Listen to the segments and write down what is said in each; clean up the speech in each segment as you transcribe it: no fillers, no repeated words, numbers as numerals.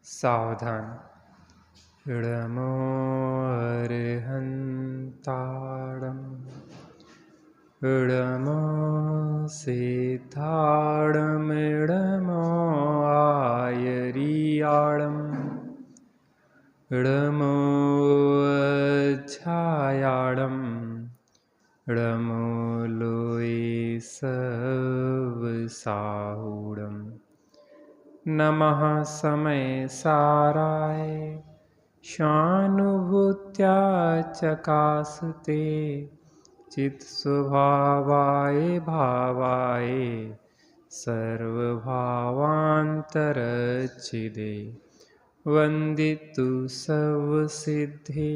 सावधान। इडमो अर्हन्ताडम् इडमो सिद्धाडम् इडमो आयरियाडम् इडमो अज्जायाडम् इडमो लोये सवसाहुडम् नमः समय साराय शानुभूत्या चकासते चित स्वभावाय भावाय सर्वभावान्तरच्छिदे वन्दितु सर्वसिद्धे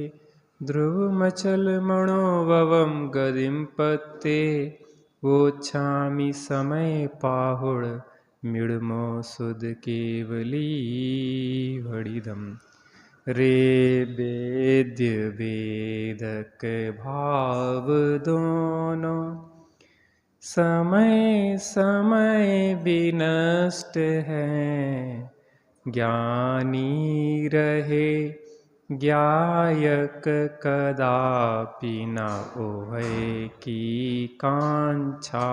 ध्रुवमचलमणोभवं गदिं पत्ते वोच्छामि समय पाहुड मिडमो सुद केवली वडिदम रे वेद्य वेदक भाव दोनों समय समय विनष्ट है ज्ञानी रहे ज्ञायक कदापि न ओहे की कांक्षा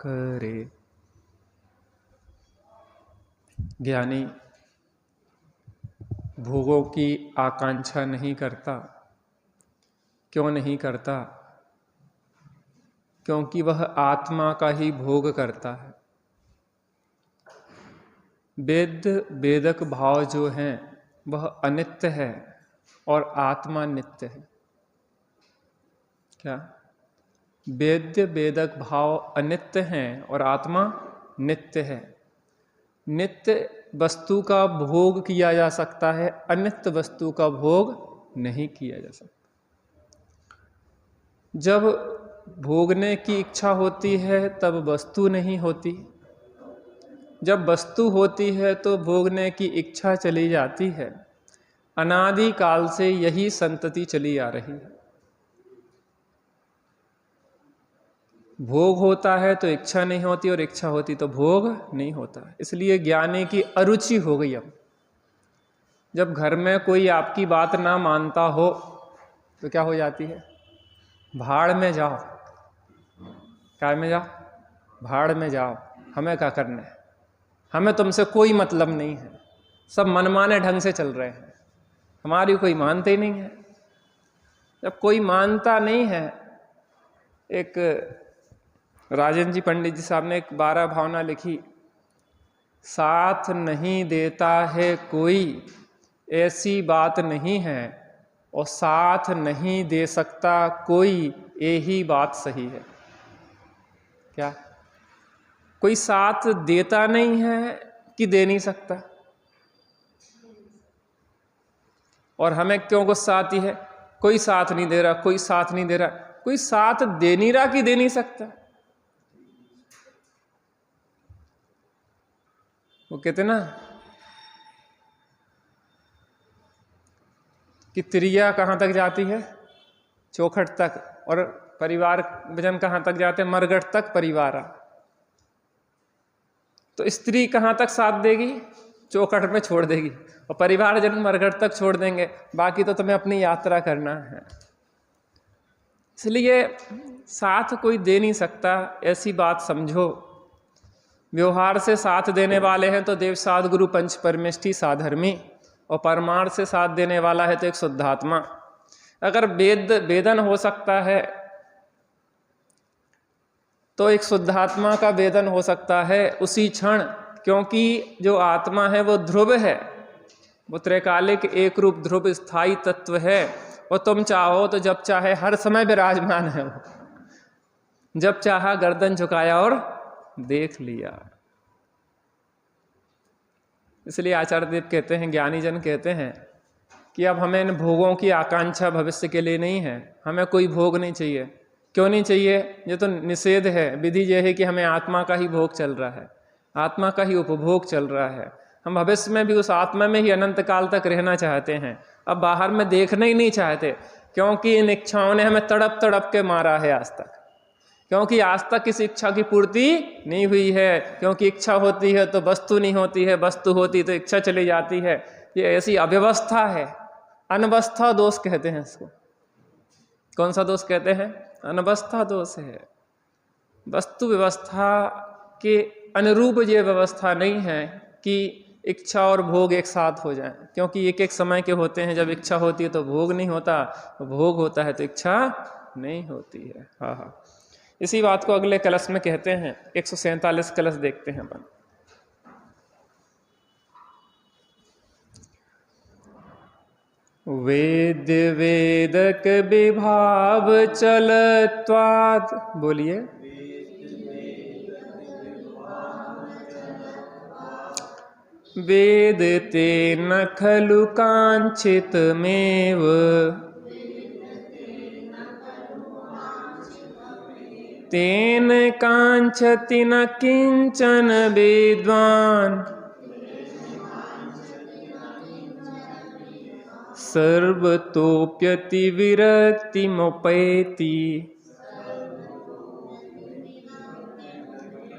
करे। ज्ञानी भोगों की आकांक्षा नहीं करता। क्यों नहीं करता? क्योंकि वह आत्मा का ही भोग करता है। वेद वेदक भाव जो हैं वह अनित्य है और आत्मा नित्य है। क्या? वेद्य वेदक भाव अनित्य हैं और आत्मा नित्य है। नित्य वस्तु का भोग किया जा सकता है, अनित्य वस्तु का भोग नहीं किया जा सकता। जब भोगने की इच्छा होती है तब वस्तु नहीं होती, जब वस्तु होती है तो भोगने की इच्छा चली जाती है। अनादि काल से यही संतति चली आ रही है। भोग होता है तो इच्छा नहीं होती और इच्छा होती तो भोग नहीं होता। इसलिए ज्ञानी की अरुचि हो गई। अब जब घर में कोई आपकी बात ना मानता हो तो क्या हो जाती है? भाड़ में जाओ। क्या में जाओ? भाड़ में जाओ, हमें क्या करना है, हमें तुमसे कोई मतलब नहीं है। सब मनमाने ढंग से चल रहे हैं, हमारी कोई मानते ही नहीं है। जब कोई मानता नहीं है, एक राजन जी पंडित जी साहब ने एक 12 भावना लिखी। साथ नहीं देता है कोई ऐसी बात नहीं है और साथ नहीं दे सकता कोई यही बात सही है। क्या? कोई साथ देता नहीं है कि दे नहीं सकता? और हमें क्यों गुस्सा आती है? कोई साथ नहीं दे रहा, कोई साथ नहीं दे रहा। कोई साथ दे नहीं रहा कि दे नहीं सकता? वो कहते ना कि त्रिया कहाँ तक जाती है? चौखट तक। और परिवार वजन कहाँ तक जाते हैं? मरगट तक परिवार। तो स्त्री कहाँ तक साथ देगी? चौखट में छोड़ देगी। और परिवार जन मरगट तक छोड़ देंगे, बाकी तो तुम्हें अपनी यात्रा करना है। इसलिए साथ कोई दे नहीं सकता, ऐसी बात समझो। व्यवहार से साथ देने वाले हैं तो देव साध गुरु पंच परमेष्ठी साधर्मी, और परमार्थ से साथ देने वाला है तो एक शुद्धात्मा। अगर वेदन हो सकता है तो एक शुद्धात्मा का वेदन हो सकता है उसी क्षण, क्योंकि जो आत्मा है वो ध्रुव है, वो त्रैकालिक एक रूप ध्रुव स्थायी तत्व है। और तुम चाहो तो जब चाहे हर समय विराजमान है। वो जब चाहा गर्दन झुकाया और देख लिया। इसलिए आचार्य देव कहते हैं, ज्ञानी जन कहते हैं कि अब हमें इन भोगों की आकांक्षा भविष्य के लिए नहीं है। हमें कोई भोग नहीं चाहिए। क्यों नहीं चाहिए? ये तो निषेध है। विधि यह है कि हमें आत्मा का ही भोग चल रहा है, आत्मा का ही उपभोग चल रहा है। हम भविष्य में भी उस आत्मा में ही अनंत काल तक रहना चाहते हैं। अब बाहर में देखना ही नहीं चाहते, क्योंकि इन इच्छाओं ने हमें तड़प तड़प के मारा है आज तक। क्योंकि आज तक किसी इच्छा की पूर्ति नहीं हुई है। क्योंकि इच्छा होती है तो वस्तु नहीं होती है, वस्तु होती तो इच्छा चली जाती है। ये ऐसी अव्यवस्था है, अनवस्था दोष कहते हैं इसको। कौन सा दोष कहते हैं? अनवस्था दोष है। वस्तु व्यवस्था के अनुरूप ये व्यवस्था नहीं है कि इच्छा और भोग एक साथ हो जाएं, क्योंकि एक एक समय के होते हैं। जब इच्छा होती है तो भोग नहीं होता, भोग होता है तो इच्छा नहीं होती है। हाँ हाँ, इसी बात को अगले कलश में कहते हैं। 147 कलश देखते हैं अपन। वेद्य वेदक विभाव चलत्वात्, बोलिए, वेदते न खलु कांक्षितमेव, तेन कांक्षति न किंचन विद्वान्, सर्वतोप्यति विरक्तिमुपैति।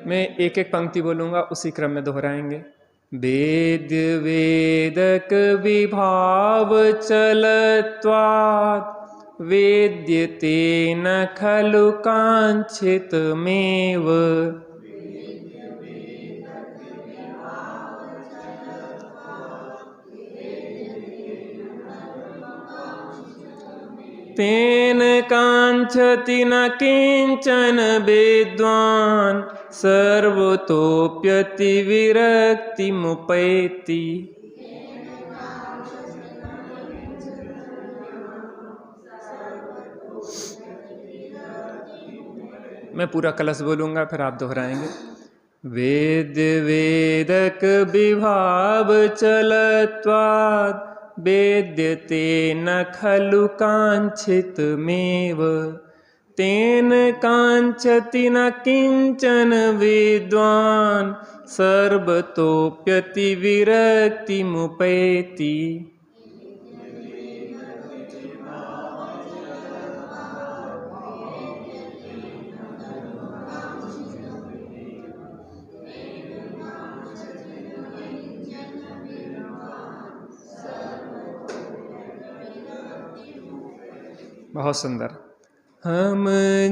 मैं एक एक पंक्ति बोलूंगा, उसी क्रम में दोहराएंगे। वेद्य वेदक विभाव चलत्वात्, वेद्यते न खलु कांक्षितमेव, तेन कांक्षति न किंचन विद्वान्, सर्वतोप्यति विरक्तिमुपैति। मैं पूरा कलश बोलूंगा, फिर आप दोहराएंगे। वेद्य वेदक विभाव चलत्वात्, वेद्यते न खलु कांक्षितमेव, तेन कांक्षति न किंचन विद्वान्, सर्वतोप्यति विरक्तिमुपैति। बहुत सुंदर। हम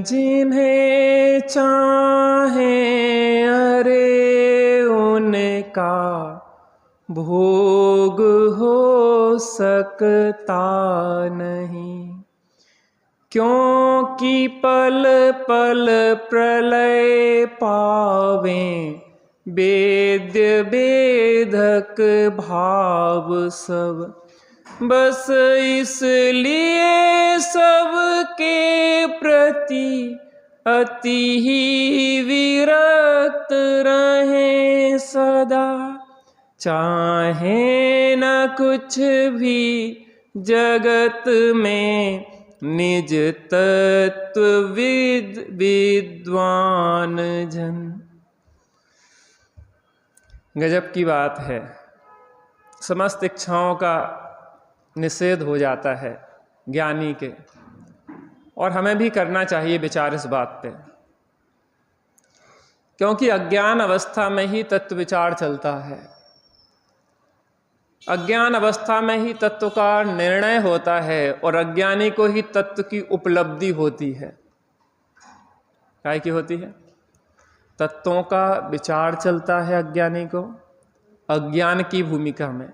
जिन्हें चाहें अरे उनका भोग हो सकता नहीं, क्योंकि पल पल प्रलय पावें वेद्य वेदक भाव सब। बस इसलिए सबके प्रति अति ही विरक्त रहें सदा, चाहे न कुछ भी जगत में निज तत्वविद विद्वान जन। गजब की बात है, समस्त इच्छाओं का निषेध हो जाता है ज्ञानी के, और हमें भी करना चाहिए विचार इस बात पे, क्योंकि अज्ञान अवस्था में ही तत्व विचार चलता है। अज्ञान अवस्था में ही तत्व का निर्णय होता है, और अज्ञानी को ही तत्व की उपलब्धि होती है। काय की होती है? तत्वों का विचार चलता है अज्ञानी को, अज्ञान की भूमिका में।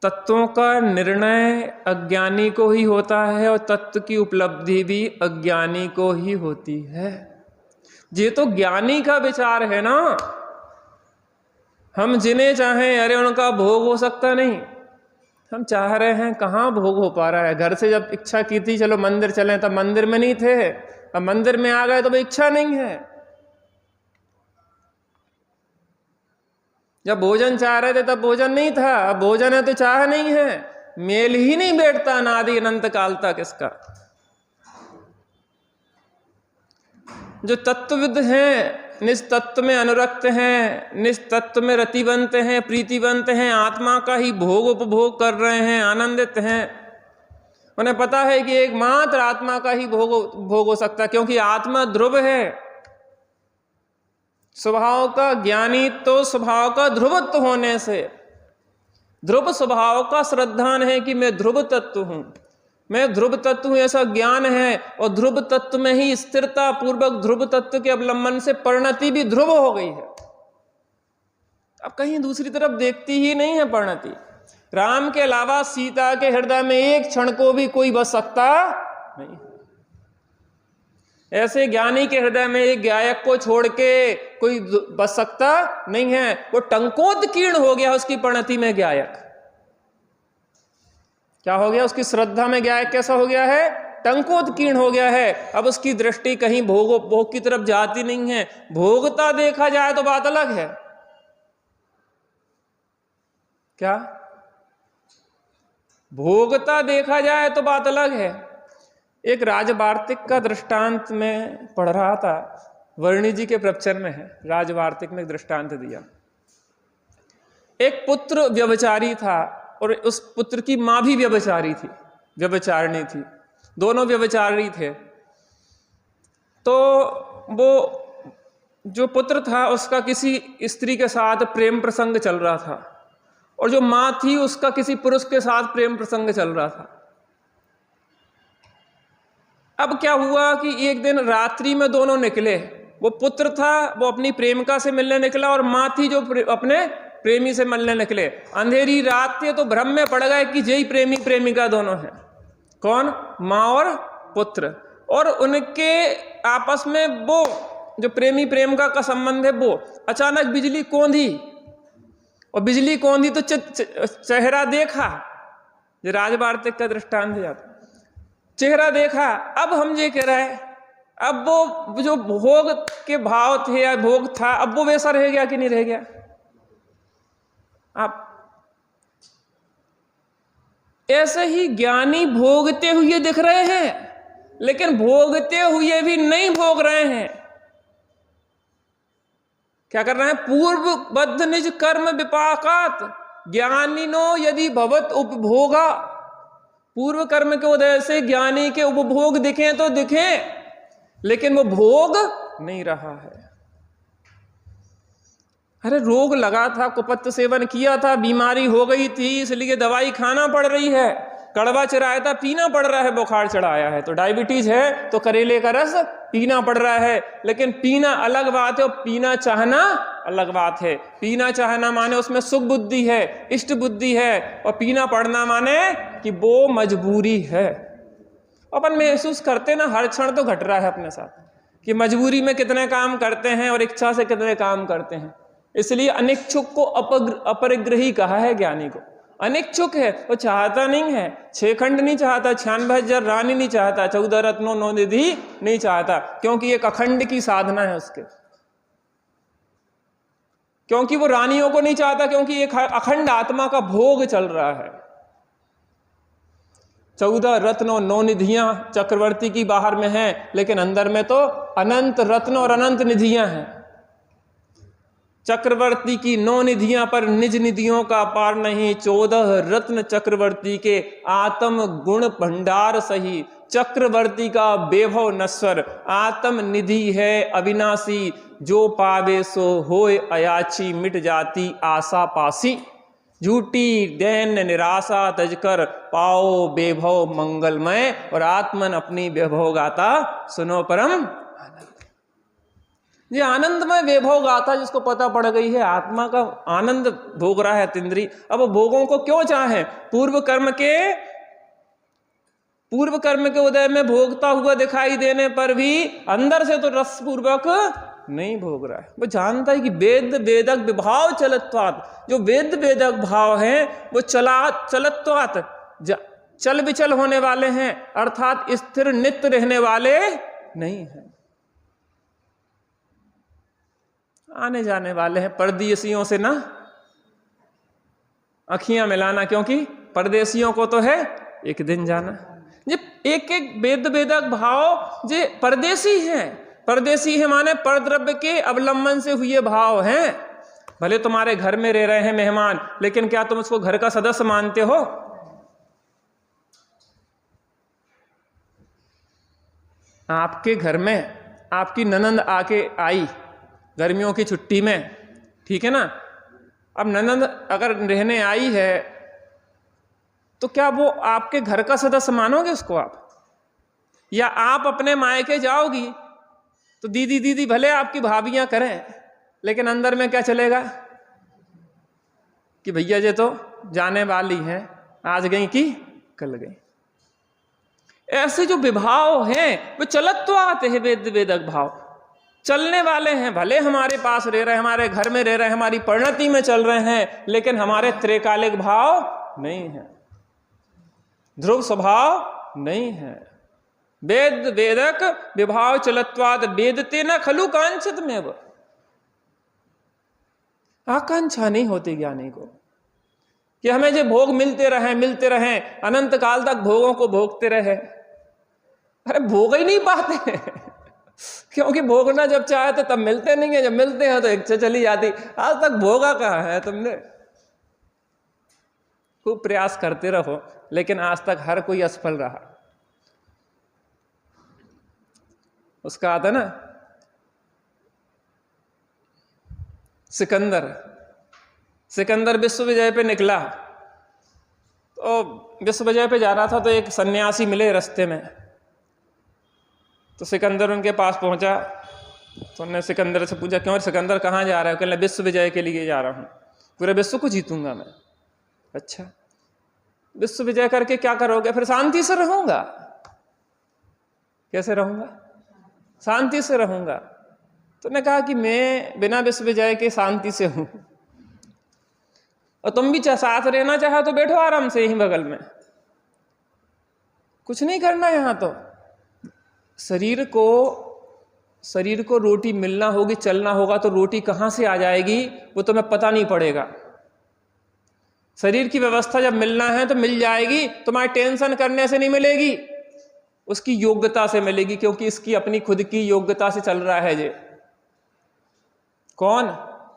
तत्वों का निर्णय अज्ञानी को ही होता है, और तत्व की उपलब्धि भी अज्ञानी को ही होती है। ये तो ज्ञानी का विचार है ना। हम जिन्हें चाहें अरे उनका भोग हो सकता नहीं। हम चाह रहे हैं, कहाँ भोग हो पा रहा है। घर से जब इच्छा की थी चलो मंदिर चलें, तब मंदिर में नहीं थे, अब मंदिर में आ गए तो इच्छा नहीं है। जब भोजन चाह रहे थे तब भोजन नहीं था, अब भोजन है तो चाह नहीं है। मेल ही नहीं बैठता अनादि अनंत काल तक इसका। जो तत्वविद हैं, निस्तत्व में अनुरक्त हैं, निस्तत्व में रतिवंत हैं, प्रीतिवंत हैं, आत्मा का ही भोग उपभोग कर रहे हैं, आनंदित हैं। उन्हें पता है कि एकमात्र आत्मा का ही भोग हो सकता है, क्योंकि आत्मा ध्रुव है। स्वभाव का ज्ञानी तो स्वभाव का ध्रुवत्व होने से, ध्रुव स्वभाव का श्रद्धान है कि मैं ध्रुव तत्व हूं, मैं ध्रुव तत्व हूं, ऐसा ज्ञान है। और ध्रुव तत्व में ही स्थिरता पूर्वक ध्रुव तत्व के अवलंबन से परिणति भी ध्रुव हो गई है। अब कहीं दूसरी तरफ देखती ही नहीं है परिणति। राम के अलावा सीता के हृदय में एक क्षण को भी कोई बस सकता नहीं। ऐसे ज्ञानी के हृदय में एक गायक को छोड़ के कोई बस सकता नहीं है। वो टंकोत्कीर्ण हो गया उसकी परिणति में गायक। क्या हो गया? उसकी श्रद्धा में गायक कैसा हो गया है? टंकोत्कीर्ण हो गया है। अब उसकी दृष्टि कहीं भोग की तरफ जाती नहीं है। भोगता देखा जाए तो बात अलग है। क्या? भोगता देखा जाए तो बात अलग है। एक राजवार्तिक का दृष्टांत में पढ़ रहा था, वर्णी जी के प्रवचन में है, राजवार्तिक में एक दृष्टांत दिया। एक पुत्र व्यभिचारी था और उस पुत्र की मां भी व्यभिचारी थी, व्यभिचारिणी थी, दोनों व्यभिचारी थे। तो वो जो पुत्र था उसका किसी स्त्री के साथ प्रेम प्रसंग चल रहा था और जो मां थी उसका किसी पुरुष के साथ प्रेम प्रसंग चल रहा था। अब क्या हुआ कि एक दिन रात्रि में दोनों निकले। वो पुत्र था वो अपनी प्रेमिका से मिलने निकला और मां थी जो अपने प्रेमी से मिलने निकले। अंधेरी रात थी तो भ्रम में पड़ गए कि यही प्रेमी प्रेमिका दोनों हैं। कौन? मां और पुत्र। और उनके आपस में वो जो प्रेमी प्रेमिका का संबंध है वो अचानक बिजली कौंधी और बिजली कौंधी तो चेहरा देखा। जो राजवार्तिक का दृष्टांत जाता, चेहरा देखा। अब हम ये कह रहे हैं, अब वो जो भोग के भाव थे या भोग था, अब वो वैसा रह गया कि नहीं रह गया? आप ऐसे ही ज्ञानी भोगते हुए दिख रहे हैं लेकिन भोगते हुए भी नहीं भोग रहे हैं। क्या कर रहे हैं? पूर्वबद्ध निज कर्म विपाकात ज्ञानिनो यदि भवत उपभोगा। पूर्व कर्म के उदय से ज्ञानी के उपभोग दिखें तो दिखें, लेकिन वो भोग नहीं रहा है। अरे रोग लगा था, कुपत्त सेवन किया था, बीमारी हो गई थी, इसलिए दवाई खाना पड़ रही है। कड़वा चराया पीना पड़ रहा है, बुखार चढ़ाया है तो डायबिटीज है तो करेले का रस पीना पड़ रहा है। लेकिन पीना अलग बात है और पीना चाहना अलग बात है। पीना चाहना माने उसमें सुख बुद्धि है, इष्ट बुद्धि है, और पीना पड़ना माने कि वो मजबूरी है। अपन महसूस करते ना हर क्षण तो घट रहा है अपने साथ कि मजबूरी में कितने काम करते हैं और इच्छा से कितने काम करते हैं। इसलिए अनिच्छुक को अपरिग्रही कहा है ज्ञानी को। अनिच्छुक है, वो चाहता नहीं है, 6 खंड नहीं चाहता, 96 रानी नहीं चाहता, 14 रत्नों 9 निधि नहीं चाहता, क्योंकि एक अखंड की साधना है उसके। क्योंकि वो रानियों को नहीं चाहता, क्योंकि एक अखंड आत्मा का भोग चल रहा है। 14 रत्न और 9 निधियां चक्रवर्ती की बाहर में हैं, लेकिन अंदर में तो अनंत रत्न और अनंत निधियां हैं। चक्रवर्ती की 9 निधियां पर निज निधियों का पार नहीं। 14 रत्न चक्रवर्ती के आत्म गुण भंडार सही। चक्रवर्ती का वैभव नश्वर, आत्म निधि है अविनाशी। जो पावे सो होए अयाची, मिट जाती आशा पासी। झूठी दैन्य निराशा तजकर, पाओ वैभव मंगलमय। और आत्मन अपनी वैभव गाता सुनो परम। ये आनंदमय वैभव गाथा जिसको पता पड़ गई है आत्मा का आनंद भोग रहा है तिंद्री। अब भोगों को क्यों चाहे? पूर्व कर्म के उदय में भोगता हुआ दिखाई देने पर भी अंदर से तो रस पूर्वक नहीं भोग रहा है। वो जानता है कि वेद वेदक विभाव चलत्वात्, जो वेद वेदक भाव है वो चलत्वात् चल विचल होने वाले हैं, अर्थात स्थिर नित्य रहने वाले नहीं हैं, आने जाने वाले हैं। परदेशियों से ना अखियां मिलाना, क्योंकि परदेशियों को तो है एक दिन जाना। ये एक एक वेद वेदक भाव जे परदेशी हैं। परदेशी है माने परद्रव्य के अवलंबन से हुए भाव हैं। भले तुम्हारे घर में रह रहे हैं मेहमान, लेकिन क्या तुम उसको घर का सदस्य मानते हो? आपके घर में आपकी ननंद आके आई गर्मियों की छुट्टी में, ठीक है ना। अब ननद अगर रहने आई है तो क्या वो आपके घर का सदस्य मानोगे उसको आप? या आप अपने मायके जाओगी तो दीदी दीदी भले आपकी भाभियां करें, लेकिन अंदर में क्या चलेगा कि भैया ये तो जाने वाली हैं, आज गई कि कल गई। ऐसे जो विभाव हैं वो चलत तो आते हैं, वेद वेदक भाव चलने वाले हैं, भले हमारे पास रह रहे हैं, हमारे घर में रह रहे हैं, हमारी परिणति में चल रहे हैं, लेकिन हमारे त्रैकालिक भाव नहीं है, ध्रुव स्वभाव नहीं है। वेद वेदक विभाव चलत्वाद वेदते न खलु कांचित में, वो आकांक्षा नहीं होती ज्ञानी को कि हमें जो भोग मिलते रहे अनंत काल तक भोगों को भोगते रहे। अरे भोग ही नहीं पाते क्योंकि भोगना जब चाहे तो तब मिलते नहीं है, जब मिलते हैं तो इच्छा चली जाती। आज तक भोगा कहाँ है तुमने? खूब प्रयास करते रहो, लेकिन आज तक हर कोई असफल रहा। उसका आता ना सिकंदर विश्वविजय पे निकला, तो विश्वविजय पे जा रहा था तो एक सन्यासी मिले रास्ते में, तो सिकंदर उनके पास पहुंचा तो उन्होंने सिकंदर से पूछा, क्यों सिकंदर कहाँ जा रहा है? कहने विश्वविजय के लिए जा रहा हूँ, पूरे विश्व को जीतूंगा मैं। अच्छा, विश्वविजय करके क्या करोगे? फिर शांति से रहूंगा। कैसे रहूंगा? शांति से रहूंगा। तो ने कहा कि मैं बिना विश्वविजय के शांति से हूं, और तुम भी साथ रहना चाहो तो बैठो आराम से यहीं बगल में, कुछ नहीं करना। यहां तो शरीर को रोटी मिलना होगी, चलना होगा, तो रोटी कहां से आ जाएगी वो तुम्हें पता नहीं पड़ेगा। शरीर की व्यवस्था जब मिलना है तो मिल जाएगी, तुम्हारी टेंशन करने से नहीं मिलेगी, उसकी योग्यता से मिलेगी, क्योंकि इसकी अपनी खुद की योग्यता से चल रहा है। जे कौन?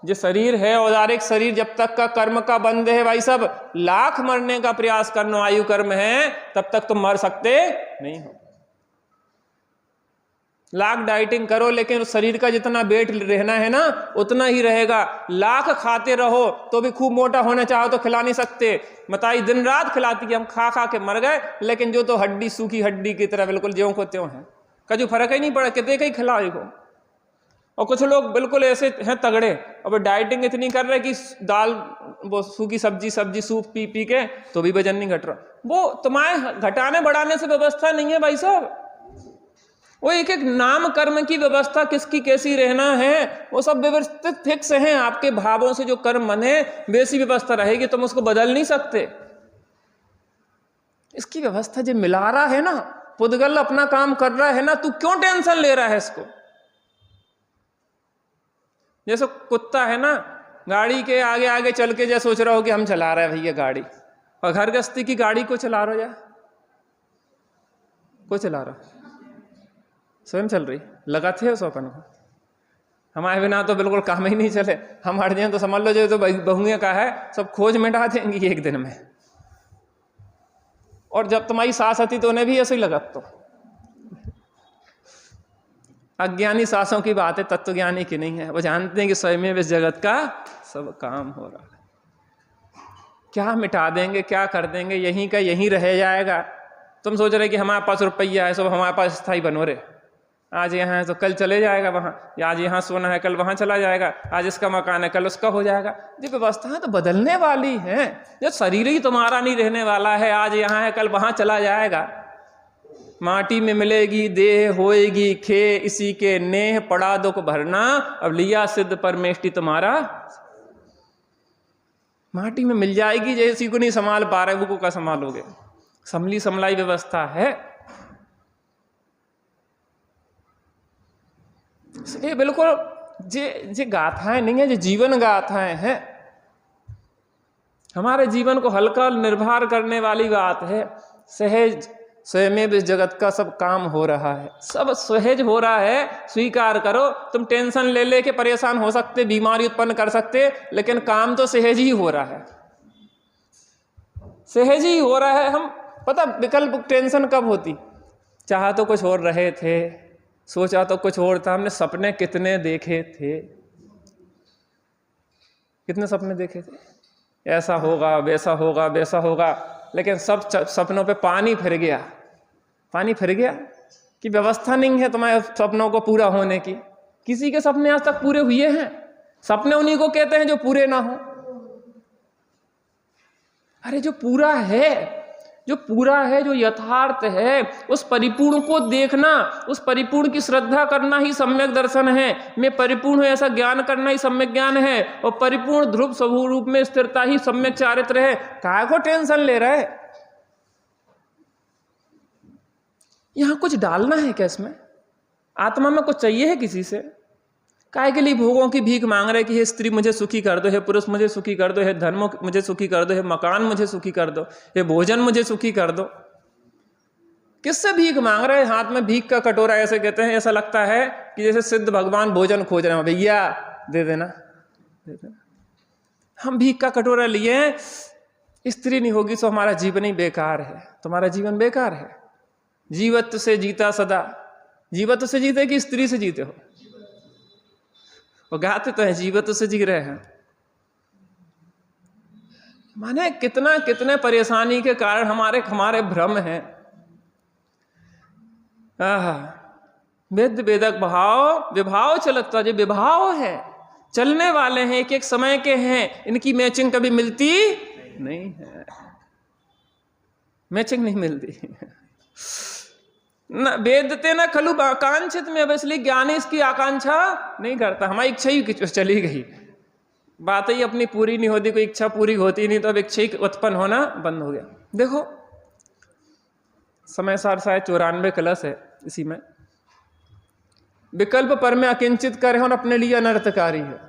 जो शरीर है औदारिक शरीर, जब तक का कर्म का बंध है भाई सब, लाख मरने का प्रयास करना आयु कर्म है, तब तक तुम मर सकते नहीं हो। लाख डाइटिंग करो, लेकिन उस शरीर का जितना वेट रहना है ना उतना ही रहेगा। लाख खाते रहो तो भी खूब मोटा होना चाहो तो खिला नहीं सकते। मताई दिन रात खिलाती है, हम खा खा के मर गए, लेकिन जो तो हड्डी सूखी हड्डी की तरह बिल्कुल ज्यों को त्यों है, कभी फर्क ही नहीं पड़ा, कितने का ही खिलाओ को। और कुछ लोग बिल्कुल ऐसे हैं तगड़े, और डाइटिंग इतनी कर रहे कि दाल वो सूखी सब्जी सूप पी पी के तो भी वजन नहीं घट रहा। वो तुम्हारे घटाने बढ़ाने से व्यवस्था नहीं है भाई साहब, वो एक एक नाम कर्म की व्यवस्था, किसकी कैसी रहना है वो सब व्यवस्थित फिक्स है। आपके भावों से जो कर्म बने वैसी व्यवस्था रहेगी, तुम उसको बदल नहीं सकते। इसकी व्यवस्था जो मिला रहा है ना, पुद्गल अपना काम कर रहा है ना, तू क्यों टेंशन ले रहा है इसको? जैसे कुत्ता है ना, गाड़ी के आगे आगे चल के जैसे सोच रहा हो कि हम चला रहे हैं भैया गाड़ी, और घर गृहस्थी की गाड़ी को चला रहा है, को चला रहा स्वयं चल रही, लगाते हो सोपन को। हमारे बिना तो बिल्कुल काम ही नहीं चले, हम हट जाए तो समझ लो जो तो बहुएं का है सब खोज मिटा देंगी एक दिन में। और जब तुम्हारी सास आती तो उन्हें भी ऐसे ही लगा। तो अज्ञानी सासों की बात है, तत्वज्ञानी की नहीं है। वो जानते हैं कि स्वयं में इस जगत का सब काम हो रहा है। क्या मिटा देंगे, क्या कर देंगे, यहीं का यहीं रह जाएगा। तुम सोच रहे कि हमारे पास रुपया है, सब हमारे पास स्थायी बनो रहे, आज यहाँ है तो कल चले जाएगा वहाँ, या आज यहाँ सोना है कल वहाँ चला जाएगा, आज इसका मकान है कल उसका हो जाएगा। ये व्यवस्था तो बदलने वाली है। जो शरीर ही तुम्हारा नहीं रहने वाला है, आज यहाँ है कल वहाँ चला जाएगा। माटी में मिलेगी देह होएगी खे, इसी के नेह पड़ा दुख भरना, अब लिया सिद्ध परमेष्टि तुम्हारा। माटी में मिल जाएगी, जैसी को नहीं संभाल पा रहे वो को क्या संभालोगे? समली समलाई व्यवस्था है। ये बिल्कुल जे गाथाएं नहीं है, जो जीवन गाथाएं हैं। हमारे जीवन को हल्का निर्भर करने वाली बात है। सहज स्वयं इस जगत का सब काम हो रहा है, सब सहज हो रहा है, स्वीकार करो। तुम टेंशन ले लेके परेशान हो सकते, बीमारी उत्पन्न कर सकते, लेकिन काम तो सहज ही हो रहा है, सहज ही हो रहा है। हम पता विकल्प टेंशन कब होती? चाहा तो कुछ और रहे थे, सोचा तो कुछ और था, हमने सपने कितने देखे थे, कितने सपने देखे थे, ऐसा होगा वैसा होगा वैसा होगा, लेकिन सब सपनों पे पानी फिर गया। पानी फिर गया कि व्यवस्था नहीं है तुम्हारे सपनों को पूरा होने की। किसी के सपने आज तक पूरे हुए हैं? सपने उन्हीं को कहते हैं जो पूरे ना हो। अरे जो पूरा है, जो पूरा है, जो यथार्थ है, उस परिपूर्ण को देखना, उस परिपूर्ण की श्रद्धा करना ही सम्यक दर्शन है। मैं परिपूर्ण हूं ऐसा ज्ञान करना ही सम्यक ज्ञान है। और परिपूर्ण ध्रुव स्वरूप में स्थिरता ही सम्यक चारित्र है। काहे को टेंशन ले रहा है? यहां कुछ डालना है क्या? इसमें आत्मा में कुछ चाहिए है किसी से? काहे के लिए भोगों की भीख मांग रहे कि हे स्त्री मुझे सुखी कर दो, हे पुरुष मुझे सुखी कर दो, हे धन मुझे सुखी कर दो, हे मकान मुझे सुखी कर दो, हे भोजन मुझे सुखी कर दो। किससे भीख मांग रहे? हाथ में भीख का कटोरा ऐसे कहते हैं, ऐसा लगता है कि जैसे सिद्ध भगवान भोजन खोज रहे हैं, भैया दे देना, दे देना। हम भीख का कटोरा लिए, स्त्री नहीं होगी तो हमारा जीवन ही बेकार है। तुम्हारा जीवन बेकार है। जीवत्व से जीता सदा। जीवत्व से जीते कि स्त्री से जीते हो? वो गाते तो है जीवत्व से जी रहे हैं। माने कितना कितने परेशानी के कारण हमारे भ्रम हैं। वेद वेदक भाव विभाव चलता, जो विभाव है चलने वाले हैं, एक एक समय के हैं, इनकी मैचिंग कभी मिलती नहीं है। मैचिंग नहीं मिलती। न वेदते न खलु आकांक्षित में, अब इसलिए ज्ञानी इसकी आकांक्षा नहीं करता। हमारी इच्छा ही चली गई, बात ही अपनी पूरी नहीं होती, कोई इच्छा पूरी होती नहीं, तो अब इच्छा ही उत्पन्न होना बंद हो गया। देखो समय सार शायद 94 कलश है, इसी में विकल्प पर में अकिंचित कर है और अपने लिए अनर्थकारी है।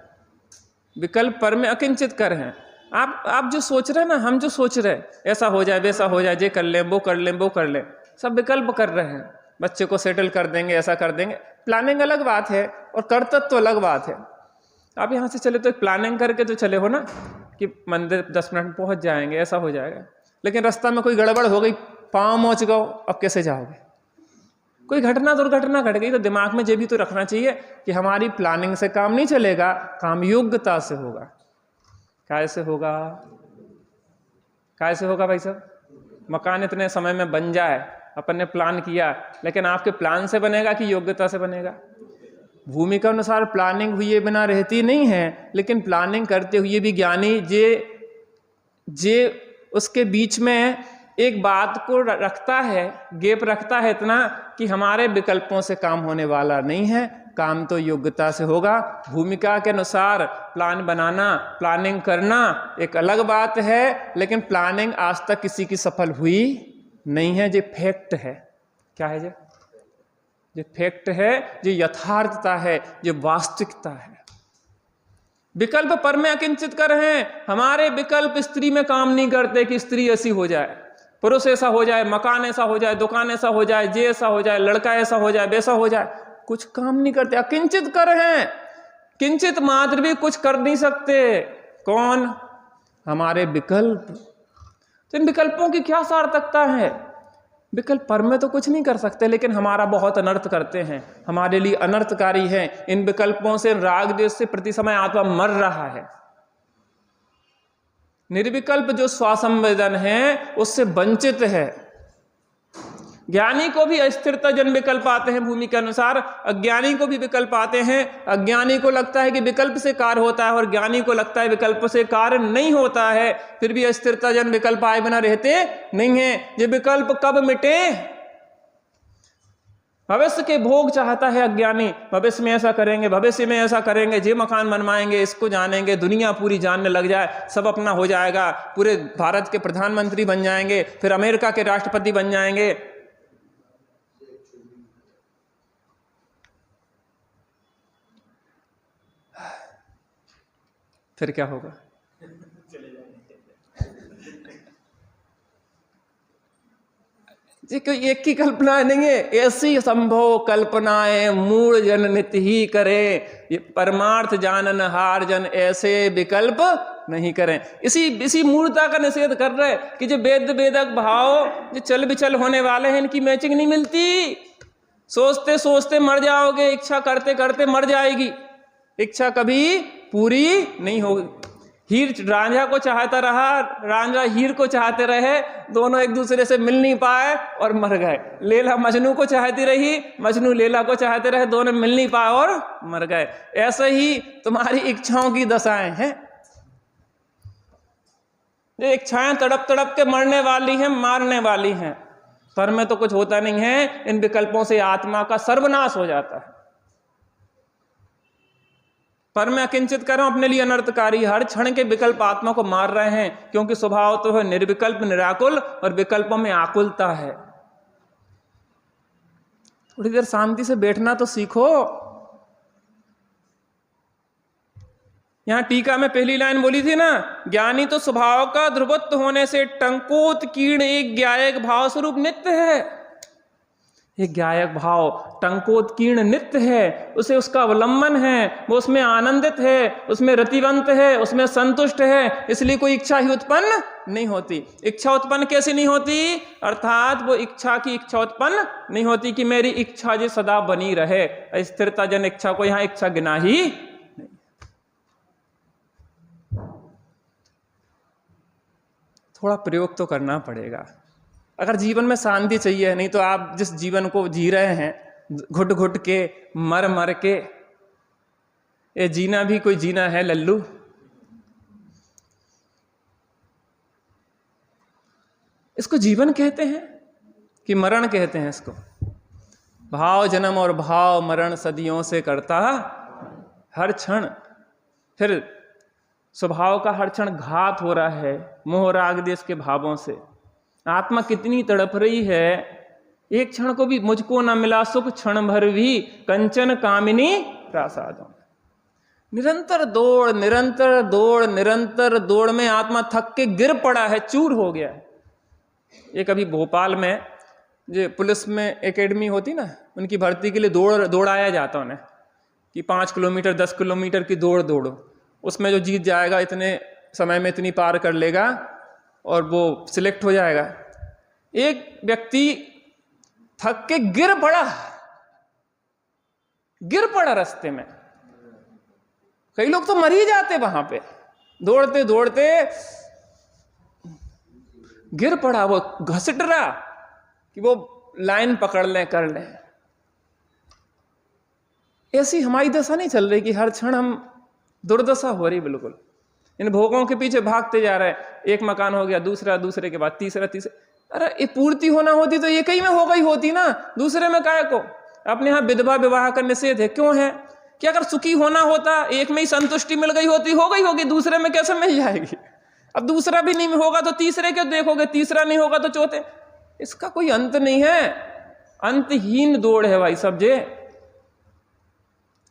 विकल्प पर में अकिंचित कर है। आप जो सोच रहे हैं ना, हम जो सोच रहे हैं ऐसा हो जाए वैसा हो जाए, ये कर लें वो कर लें वो कर लें, सब विकल्प कर रहे हैं। बच्चे को सेटल कर देंगे, ऐसा कर देंगे। प्लानिंग अलग बात है और कर्तव्य तो अलग बात है। आप यहाँ से चले तो एक प्लानिंग करके तो चले हो ना कि मंदिर 10 मिनट में पहुँच जाएंगे, ऐसा हो जाएगा। लेकिन रास्ता में कोई गड़बड़ हो गई, पाँव मोच गए, अब कैसे जाओगे? कोई घटना दुर्घटना घट गई तो दिमाग में ये भी तो रखना चाहिए कि हमारी प्लानिंग से काम नहीं चलेगा, काम योग्यता से होगा। कैसे होगा? कैसे होगा भाई साहब? मकान इतने समय में बन जाए, अपन ने प्लान किया, लेकिन आपके प्लान से बनेगा कि योग्यता से बनेगा? भूमि के अनुसार प्लानिंग हुए बिना रहती नहीं है, लेकिन प्लानिंग करते हुए भी ज्ञानी जे उसके बीच में एक बात को रखता है, गैप रखता है इतना कि हमारे विकल्पों से काम होने वाला नहीं है, काम तो योग्यता से होगा। भूमिका के अनुसार प्लान बनाना, प्लानिंग करना एक अलग बात है, लेकिन प्लानिंग आज तक किसी की सफल हुई नहीं है। ये फैक्ट है। क्या है ये फैक्ट है, ये यथार्थता है, ये वास्तविकता है। विकल्प पर में अकिंचित कर हैं। हमारे विकल्प स्त्री में काम नहीं करते कि स्त्री ऐसी हो जाए, पुरुष ऐसा हो जाए, मकान ऐसा हो जाए, दुकान ऐसा हो जाए, ये ऐसा हो जाए, लड़का ऐसा हो जाए, वैसा हो जाए। कुछ काम नहीं करते, अकिंचित कर हैं। किंचित मात्र भी कुछ कर नहीं सकते। कौन? हमारे विकल्प। तो इन विकल्पों की क्या सार्थकता है? विकल्प पर में तो कुछ नहीं कर सकते, लेकिन हमारा बहुत अनर्थ करते हैं, हमारे लिए अनर्थकारी है। इन विकल्पों से, राग द्वेष से प्रति समय आत्मा मर रहा है। निर्विकल्प जो स्वासंवेदन है उससे वंचित है। ज्ञानी को भी अस्थिरता जन विकल्प आते हैं भूमि के अनुसार, अज्ञानी को भी विकल्प आते हैं। अज्ञानी को लगता है कि विकल्प से कार्य होता है और ज्ञानी को लगता है विकल्प से कार्य नहीं होता है। फिर भी अस्थिरता जन विकल्प आए बिना रहते नहीं है। ये विकल्प कब मिटे? भविष्य के भोग चाहता है अज्ञानी, भविष्य में ऐसा करेंगे, भविष्य में ऐसा करेंगे, जे मकान बनवाएंगे, इसको जानेंगे, दुनिया पूरी जानने लग जाए, सब अपना हो जाएगा, पूरे भारत के प्रधानमंत्री बन जाएंगे, फिर अमेरिका के राष्ट्रपति बन जाएंगे। फिर क्या होगा? जी कोई एक की कल्पना नहीं है, ऐसी संभव कल्पनाएं मूढ़ जन नित ही करें। ये परमार्थ जानन हार जन ऐसे विकल्प नहीं करें। इसी मूढ़ता का निषेध कर रहे कि जो वेद वेदक भाव जो चल विचल होने वाले हैं, इनकी मैचिंग नहीं मिलती। सोचते सोचते मर जाओगे, इच्छा करते करते मर जाएगी, इच्छा कभी पूरी नहीं होगी। हीर रांझा को चाहता रहा, रांझा हीर को चाहते रहे, दोनों एक दूसरे से मिल नहीं पाए और मर गए। लैला मजनू को चाहती रही, मजनू लैला को चाहते रहे, दोनों मिल नहीं पाए और मर गए। ऐसे ही तुम्हारी इच्छाओं की दशाएं हैं। ये इच्छाएं तड़प तड़प के मरने वाली हैं, मारने वाली हैं, पर में तो कुछ होता नहीं है। इन विकल्पों से आत्मा का सर्वनाश हो जाता है। पर मैं अकिंचित कर रहा हूं, अपने लिए अनर्थकारी। हर क्षण के विकल्प आत्मा को मार रहे हैं, क्योंकि स्वभाव तो है निर्विकल्प निराकुल और विकल्पों में आकुलता है। थोड़ी देर शांति से बैठना तो सीखो। यहां टीका में पहली लाइन बोली थी ना, ज्ञानी तो स्वभाव का ध्रुवत्व होने से टंकोत कीर्ण एक ज्ञायक भाव स्वरूप नित्य है। एक ज्ञायक भाव टंकोत्कीर्ण नित्य है, उसे उसका अवलंबन है, वो उसमें आनंदित है, उसमें रतिवंत है, उसमें संतुष्ट है, इसलिए कोई इच्छा ही उत्पन्न नहीं होती। इच्छा उत्पन्न कैसे नहीं होती? अर्थात वो इच्छा की इच्छा उत्पन्न नहीं होती कि मेरी इच्छा जो सदा बनी रहे। स्थिरता जन इच्छा को यहां इच्छा गिना ही नहीं। थोड़ा प्रयोग तो करना पड़ेगा अगर जीवन में शांति चाहिए। नहीं तो आप जिस जीवन को जी रहे हैं घुट घुट के, मर मर के, ये जीना भी कोई जीना है लल्लू? इसको जीवन कहते हैं कि मरण कहते हैं इसको? भाव जन्म और भाव मरण सदियों से करता हर क्षण। फिर स्वभाव का हर क्षण घात हो रहा है मोह राग देश के भावों से। आत्मा कितनी तड़प रही है, एक क्षण को भी मुझको न मिला सुख क्षण भर भी, कंचन कामिनी प्रासादों। निरंतर दौड़, निरंतर दौड़, निरंतर दौड़ में आत्मा थक के गिर पड़ा है, चूर हो गया है। एक अभी भोपाल में जो पुलिस में एकेडमी होती ना, उनकी भर्ती के लिए दौड़ाया जाता उन्हें कि 5 किलोमीटर 10 किलोमीटर की दौड़ दौड़ो, उसमें जो जीत जाएगा इतने समय में इतनी पार कर लेगा और वो सिलेक्ट हो जाएगा। एक व्यक्ति थक के गिर पड़ा रास्ते में। कई लोग तो मर ही जाते वहां पे, दौड़ते दौड़ते गिर पड़ा। वो घसट रहा कि वो लाइन पकड़ लें, कर लें। ऐसी हमारी दशा नहीं चल रही कि हर क्षण हम दुर्दशा हो रही बिल्कुल। इन भोगों के पीछे भागते जा रहे हैं। एक मकान हो गया, दूसरा, दूसरे के बाद तीसरा, अरे ये पूर्ति होना होती तो एक ही में हो गई होती ना, दूसरे में काहे को? अपने यहाँ विधवा विवाह का निषेध है, क्यों है? कि अगर सुखी होना होता, एक में ही संतुष्टि मिल गई होती, हो गई होगी, दूसरे में कैसे मिल जाएगी? अब दूसरा भी नहीं होगा तो तीसरे क्यों देखोगे, तीसरा नहीं होगा तो चौथे। इसका कोई अंत नहीं है, अंतहीन दौड़ है भाई सब जे।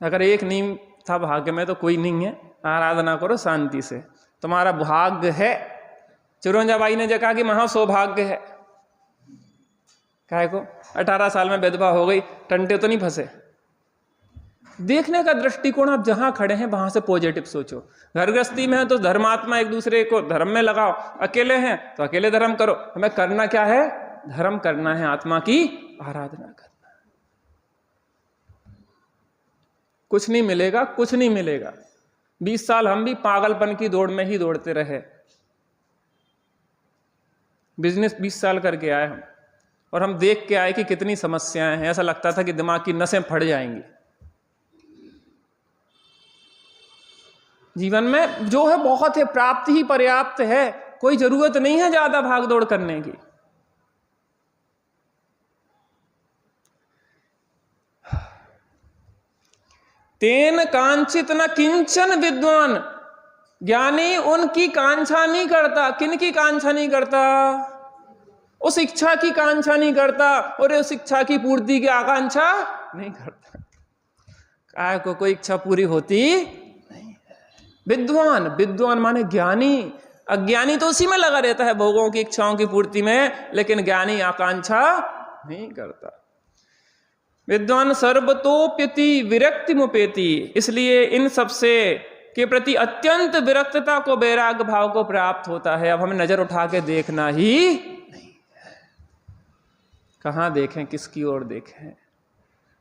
अगर एक नहीं था भाग्य में तो कोई नहीं है। आराधना करो शांति से, तुम्हारा भाग्य है। चिरंजीबाई ने जो कहा कि महा सौभाग्य है। काहे को? 18 साल में विधवा हो गई, टंटे तो नहीं फंसे। देखने का दृष्टिकोण आप जहां खड़े हैं वहां से पॉजिटिव सोचो। घर गृहस्थी में है तो धर्मात्मा एक दूसरे को धर्म में लगाओ, अकेले हैं तो अकेले धर्म करो। हमें करना क्या है? धर्म करना है, आत्मा की आराधना करना। कुछ नहीं मिलेगा, कुछ नहीं मिलेगा। 20 साल हम भी पागलपन की दौड़ में ही दौड़ते रहे। बिजनेस 20 साल करके आए हम, और हम देख के आए कि कितनी समस्याएं हैं। ऐसा लगता था कि दिमाग की नसें फट जाएंगी। जीवन में जो है बहुत है, प्राप्ति ही पर्याप्त है, कोई जरूरत नहीं है ज्यादा भाग दौड़ करने की। तेन कांचित न किंचन विद्वान, ज्ञानी उनकी कांक्षा नहीं करता। किन की कांक्षा नहीं करता? उस इच्छा की कांक्षा नहीं करता, और उस इच्छा की पूर्ति की आकांक्षा नहीं करता। काय को कोई इच्छा पूरी होती नहीं। विद्वान, विद्वान माने ज्ञानी। अज्ञानी तो उसी में लगा रहता है, भोगों की इच्छाओं की पूर्ति में, लेकिन ज्ञानी आकांक्षा नहीं करता। विद्वान सर्वतोप्यति विरक्ति मुपेति, इसलिए इन सबसे के प्रति अत्यंत विरक्तता को, वैराग्य भाव को प्राप्त होता है। अब हमें नजर उठा के देखना ही नहीं है। कहां देखें, किसकी ओर देखें?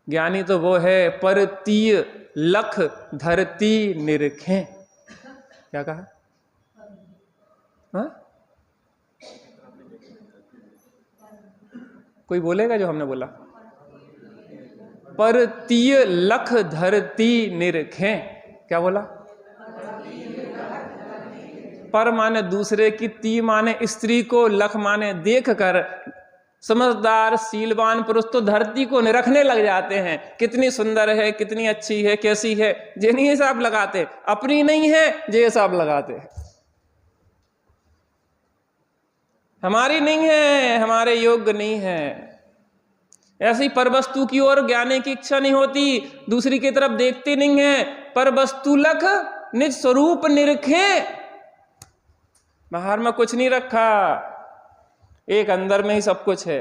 ज्ञानी तो वो है परतीय लख धरती निरखें। क्या कहा? हाँ, कोई बोलेगा जो हमने बोला? पर तीय लख धरती निरखें। क्या बोला? पर माने दूसरे की, ती माने स्त्री को, लख माने देख कर समझदार शीलवान पुरुष तो धरती को निरखने लग जाते हैं, कितनी सुंदर है, कितनी अच्छी है, कैसी है, ये नहीं हिसाब लगाते, अपनी नहीं है ये हिसाब लगाते हैं, हमारी नहीं है, हमारे योग्य नहीं है। ऐसी पर वस्तु की ओर ज्ञाने की इच्छा नहीं होती, दूसरी की तरफ देखते नहीं है। पर वस्तु लख निज स्वरूप निरखे, बाहर में कुछ नहीं रखा, एक अंदर में ही सब कुछ है।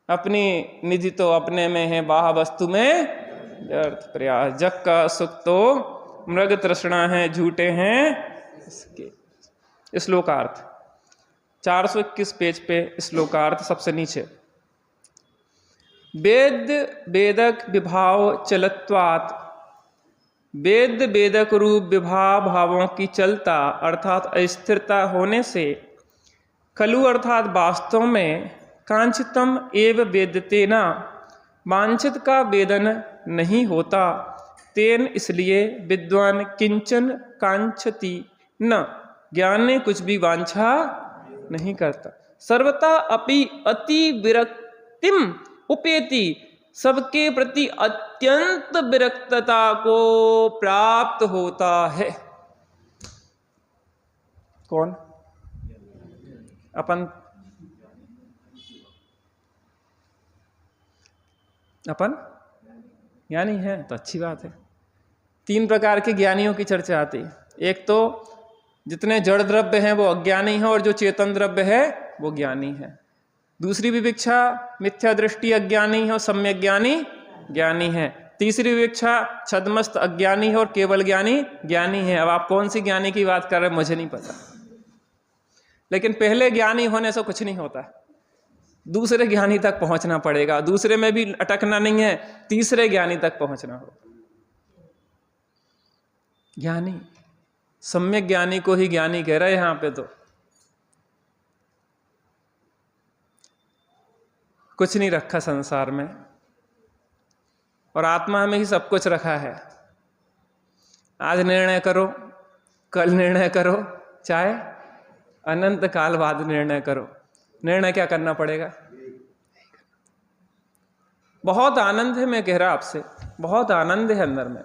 अपनी निधि तो अपने में है, बाह वस्तु में व्यर्थ प्रयास। जग का सुख तो मृग तृष्णा है, झूठे हैं इसके। श्लोकार्थ 421 पेज पे श्लोकार्थ सबसे नीचे। वेद वेदक विभाव चलत्वात्, वेद वेदक रूप विभाव भावों की चलता अर्थात अस्थिरता होने से, खलु अर्थात वास्तव में, कांचितम एव वेदतेना, वांछित का वेदन नहीं होता, तेन इसलिए विद्वान किंचन कांक्षति न, ज्ञान ने कुछ भी वांछा नहीं करता। सर्वथा अपि अति विरक्तिम उपेति, सबके प्रति अत्यंत विरक्तता को प्राप्त होता है। कौन? अपन ज्ञानी है तो अच्छी बात है। 3 प्रकार के ज्ञानियों की चर्चा आती है। एक तो जितने जड़ द्रव्य हैं वो अज्ञानी है, और जो चेतन द्रव्य है वो ज्ञानी है। दूसरी विवक्षा मिथ्या दृष्टि अज्ञानी है और सम्यक ज्ञानी ज्ञानी है। तीसरी विवक्षा छद्मस्त अज्ञानी है और केवल ज्ञानी ज्ञानी है। अब आप कौन सी ज्ञानी की बात कर रहे हैं मुझे नहीं पता, लेकिन पहले ज्ञानी होने से कुछ नहीं होता, दूसरे ज्ञानी तक पहुंचना पड़ेगा। दूसरे में भी अटकना नहीं है, तीसरे ज्ञानी तक पहुंचना हो। ज्ञानी, सम्यक ज्ञानी को ही ज्ञानी कह रहे हैं यहां पे। तो कुछ नहीं रखा संसार में, और आत्मा में ही सब कुछ रखा है। आज निर्णय करो, कल निर्णय करो, चाहे अनंत काल बाद निर्णय करो। निर्णय क्या करना पड़ेगा? बहुत आनंद है, मैं कह रहा आपसे, बहुत आनंद है अंदर में।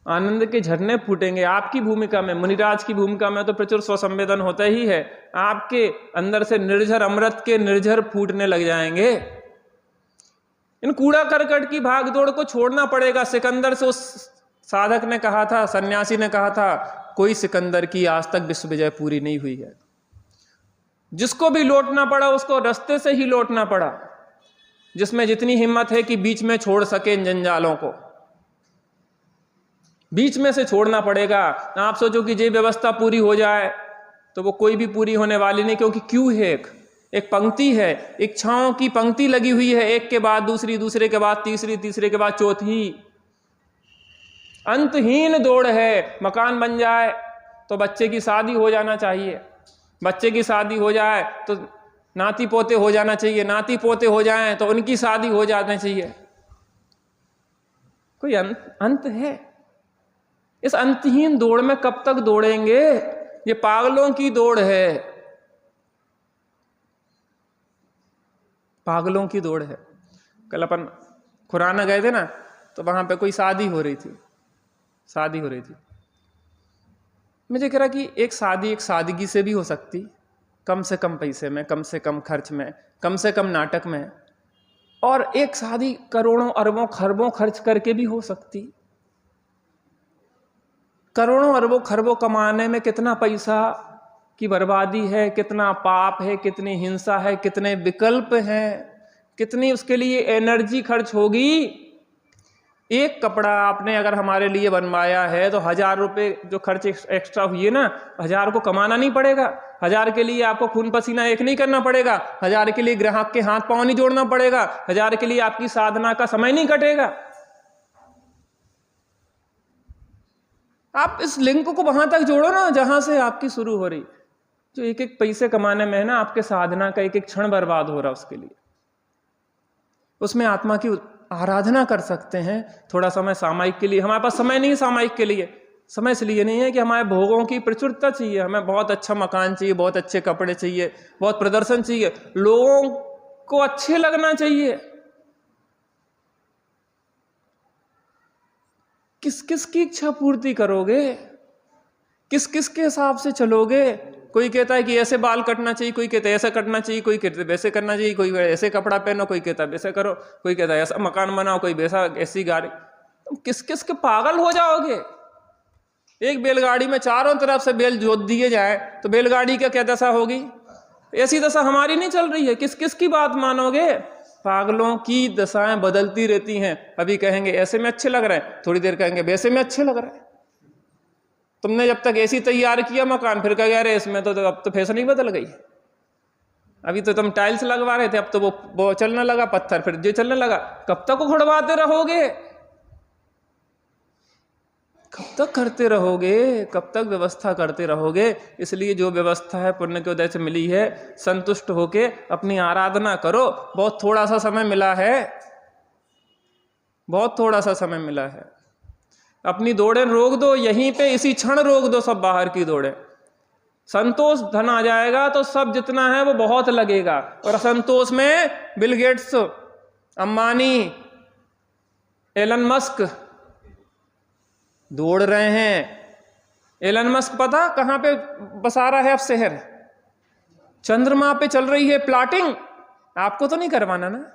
आनंद के झरने फूटेंगे। आपकी भूमिका में, मुनिराज की भूमिका में तो प्रचुर स्वसंवेदन होता ही है। आपके अंदर से निर्झर अमृत के निर्झर फूटने लग जाएंगे। इन कूड़ा करकट की भागदौड़ को छोड़ना पड़ेगा। सिकंदर से उस साधक ने कहा था, सन्यासी ने कहा था, कोई सिकंदर की आज तक विश्व विजय पूरी नहीं हुई है। जिसको भी लौटना पड़ा उसको रास्ते से ही लौटना पड़ा, जिसमें जितनी हिम्मत है कि बीच में छोड़ सके इन जंजालों को, बीच में से छोड़ना पड़ेगा। आप सोचो कि ये व्यवस्था पूरी हो जाए तो वो कोई भी पूरी होने वाली नहीं, क्योंकि क्यों है, एक पंक्ति है, इच्छाओं की पंक्ति लगी हुई है, एक के बाद दूसरी, दूसरे के बाद तीसरी, तीसरे के बाद चौथी, अंतहीन दौड़ है। मकान बन जाए तो बच्चे की शादी हो जाना चाहिए, बच्चे की शादी हो जाए तो नाती पोते हो जाना चाहिए, नाती पोते हो जाएं तो उनकी शादी हो जाना चाहिए। कोई अंत है? इस अंतहीन दौड़ में कब तक दौड़ेंगे? ये पागलों की दौड़ है, पागलों की दौड़ है। कल अपन खुराना गए थे ना, तो वहां पे कोई शादी हो रही थी, शादी हो रही थी। मुझे कह रहा कि एक शादी एक सादगी से भी हो सकती, कम से कम पैसे में, कम से कम खर्च में, कम से कम नाटक में, और एक शादी करोड़ों अरबों खरबों खर्च करके भी हो सकती। करोड़ों अरबों खरबों कमाने में कितना पैसा की बर्बादी है, कितना पाप है, कितनी हिंसा है, कितने विकल्प हैं, कितनी उसके लिए एनर्जी खर्च होगी। एक कपड़ा आपने अगर हमारे लिए बनवाया है तो 1000 रुपये जो खर्च एक्स्ट्रा हुई है ना, 1000 को कमाना नहीं पड़ेगा। 1000 के लिए आपको खून पसीना एक नहीं करना पड़ेगा, 1000 के लिए ग्राहक के हाथ पांव नहीं जोड़ना पड़ेगा, 1000 के लिए आपकी साधना का समय नहीं कटेगा। आप इस लिंक को वहां तक जोड़ो ना जहां से आपकी शुरू हो रही। जो एक एक पैसे कमाने में है ना, आपके साधना का एक एक क्षण बर्बाद हो रहा है उसके लिए। उसमें आत्मा की आराधना कर सकते हैं। थोड़ा समय सामायिक के लिए, हमारे पास समय नहीं है सामायिक के लिए। समय इसलिए नहीं है कि हमारे भोगों की प्रचुरता चाहिए, हमें बहुत अच्छा मकान चाहिए, बहुत अच्छे कपड़े चाहिए, बहुत प्रदर्शन चाहिए, लोगों को अच्छे लगना चाहिए। किस किस की इच्छा पूर्ति करोगे? किस किस के हिसाब से चलोगे? कोई कहता है कि ऐसे बाल कटना चाहिए, कोई कहता है ऐसा कटना चाहिए, कोई कहता है वैसे करना चाहिए, कोई ऐसे कपड़ा पहनो, कोई कहता है वैसे करो, कोई कहता है ऐसा मकान बनाओ, कोई वैसा ऐसी गाड़ी। तुम किस किस के पागल हो जाओगे? एक बैलगाड़ी में चारों तरफ से बैल जोत दिए जाए तो बैलगाड़ी का क्या दशा होगी? ऐसी दशा हमारी नहीं चल रही है। किस किस की बात मानोगे? पागलों की दशाएं बदलती रहती हैं। अभी कहेंगे ऐसे में अच्छे लग रहे हैं, थोड़ी देर कहेंगे वैसे में अच्छे लग रहे हैं। तुमने जब तक ऐसी तैयार किया मकान, फिर कह रहे इसमें तो अब तो फैशन ही बदल गई। अभी तो तुम टाइल्स लगवा रहे थे, अब तो वो चलने लगा पत्थर, फिर जो चलने लगा। कब तक उखड़वाते रहोगे? कब तक करते रहोगे? कब तक व्यवस्था करते रहोगे? इसलिए जो व्यवस्था है पुण्य के उदय से मिली है, संतुष्ट होके अपनी आराधना करो। बहुत थोड़ा सा समय मिला है, बहुत थोड़ा सा समय मिला है। अपनी दौड़ें रोक दो यहीं पे, इसी क्षण रोक दो सब बाहर की दौड़ें। संतोष धन आ जाएगा तो सब जितना है वो बहुत लगेगा। और असंतोष में Bill Gates, Ambani, Elon Musk दौड़ रहे हैं। एलन मस्क पता कहां पे बसा रहा है अब शहर? चंद्रमा पे चल रही है प्लॉटिंग। आपको तो नहीं करवाना ना?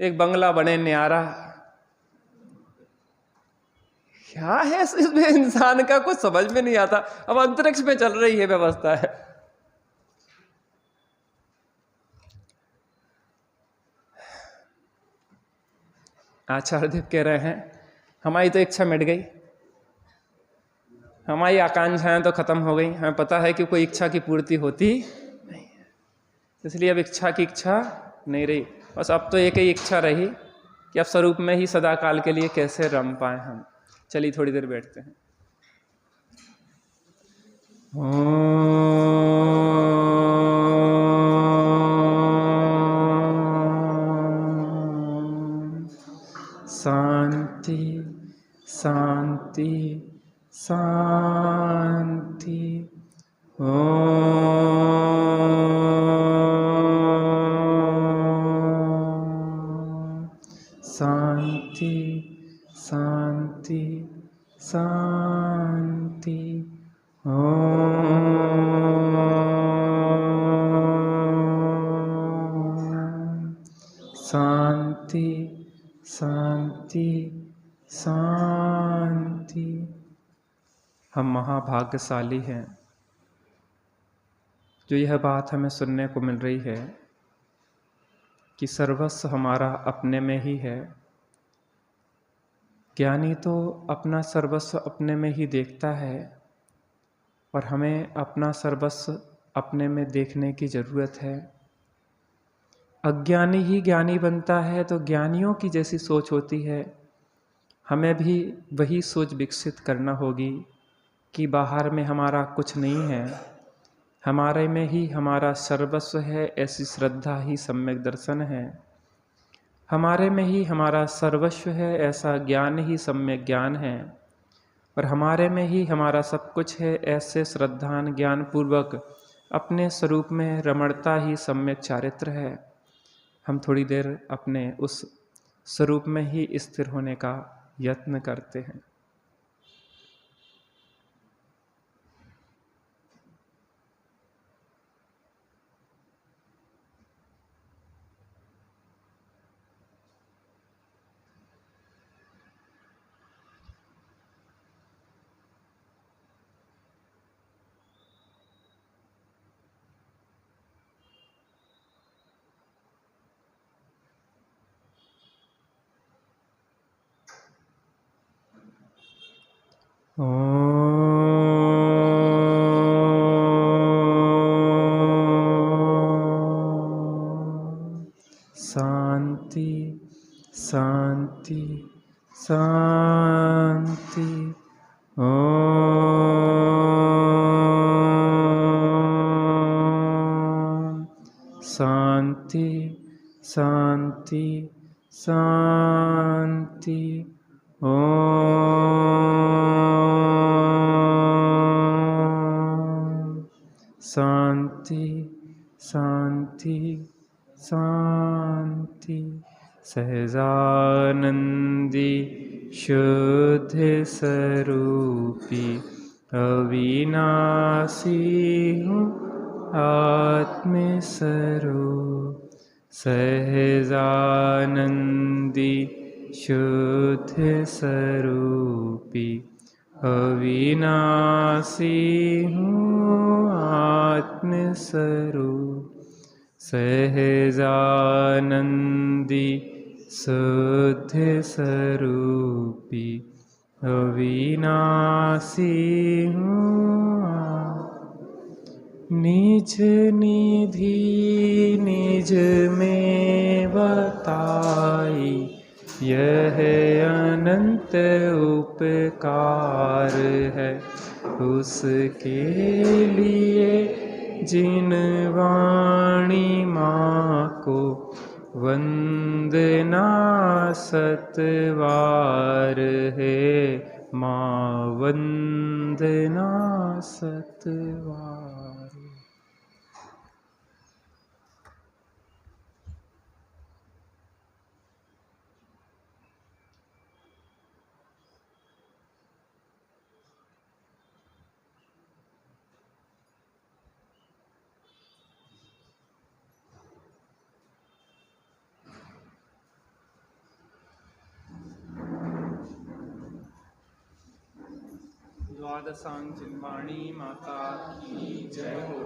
एक बंगला बने न्यारा। क्या है इसमें? इंसान का कुछ समझ में नहीं आता। अब अंतरिक्ष में चल रही है व्यवस्था है। आचार्य देव कह रहे हैं हमारी तो इच्छा मिट गई, हमारी आकांक्षाएं तो खत्म हो गई। हमें पता है कि कोई इच्छा की पूर्ति होती नहीं है, इसलिए अब इच्छा की इच्छा नहीं रही। बस अब तो एक ही इच्छा रही कि अब स्वरूप में ही सदा काल के लिए कैसे रम पाए हम। चलिए थोड़ी देर बैठते हैं। शांति शांति शांति। शांति शांति शांति। शांति शांति शांति। हम महाभाग्यशाली हैं जो यह बात हमें सुनने को मिल रही है कि सर्वस्व हमारा अपने में ही है। ज्ञानी तो अपना सर्वस्व अपने में ही देखता है और हमें अपना सर्वस्व अपने में देखने की ज़रूरत है। अज्ञानी ही ज्ञानी बनता है तो ज्ञानियों की जैसी सोच होती है। हमें भी वही सोच विकसित करना होगी कि बाहर में हमारा कुछ नहीं है, हमारे में ही हमारा सर्वस्व है। ऐसी श्रद्धा ही सम्यक दर्शन है। हमारे में ही हमारा सर्वस्व है, ऐसा ज्ञान ही सम्यक ज्ञान है। और हमारे में ही हमारा सब कुछ है, ऐसे श्रद्धान ज्ञान पूर्वक अपने स्वरूप में रमणता ही सम्यक चारित्र है। हम थोड़ी देर अपने उस स्वरूप में ही स्थिर होने का यत्न करते हैं। शांति शांति शांति। शांति शांति। ओम शांति शांति शांति। सहजानंदी शुद्ध स्वरूपी अविनाशी हूँ आत्मस्वरूप। सहजानंदी शुद्ध स्वरूपी अविनाशी हूँ आत्मस्वरूप। सहजानंदी शुद्ध स्वरूपी अविनाशी हूँ। निज निधि निज में बताई यह अनंत उपकार है। उसके लिए जिन वाणी माँ को वंदना सतवार है। माँ वंदना सतवार। द्वादशांग जिनवाणी माता की जय हो।